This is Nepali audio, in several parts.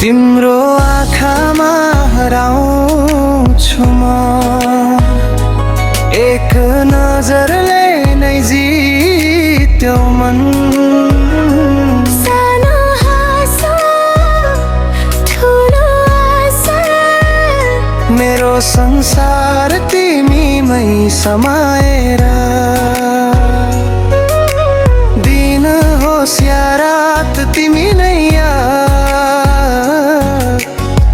तिम्रो आँखामा हराउँछु म, एक नजरले नै जित्यो मन। सानो हाँसो ठुलो आशा, मेरो संसार तिमीमै समाएर, दिन होस् या रात तिमी नै याद,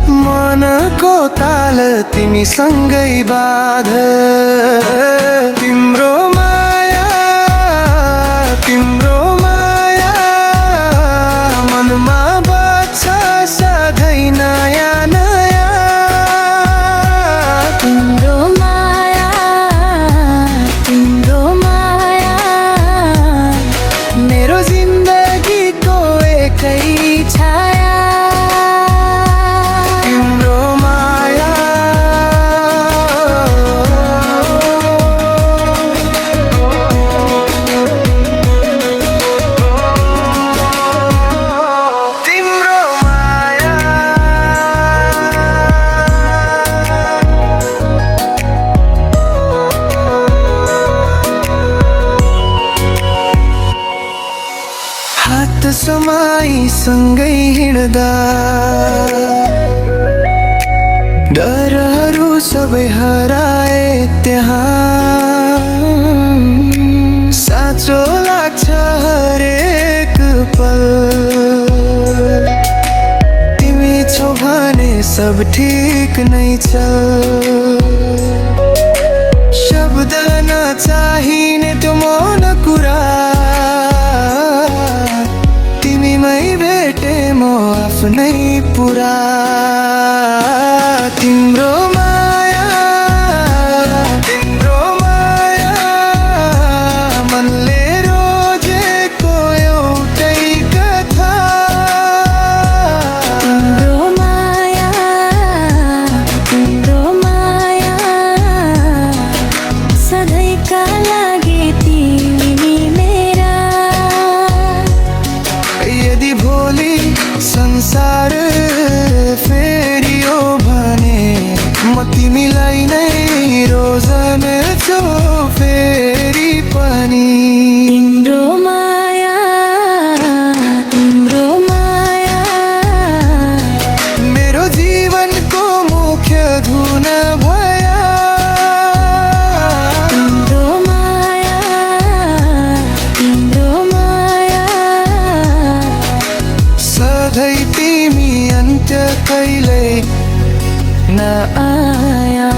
मनको ताल तिमी सँगै बाध। तिम्रो माया, तिम्रो माया मनमा बच्छ सधैँ नयाँ नयाँ। तिम्रो माया, तिम्रो माया मेरो जिन्दगीको एकै छाया। तिम्रो माया, तिम्रो माया। हात समाई सँगै हिँड्दा डरहरू सबै हराए त्यहाँ, साँचो लाग्छ हरेक पल, तिमी छौ भने सब ठिक नै छ। शब्द नचाहिने त्यो मौन कुरा, तिमीमै भेटे म आफ्नै पुरा। तिम्रो माया, तिम्रो माया मनले रोजेको एउटै कथा। तिम्रो माया, तिम्रो माया सधैँका लागि तिमी मेरा। यदि भोलि संसार फेरियो भने म तिमीलाई नै रोज्नेछु फेरि पनि। तिम्रो माया, तिम्रो माया मेरो जीवनको मुख्य धुन भया। तिम्रो माया, तिम्रो माया सधैँ तिमी अन्त्य कहिल्यै नआया।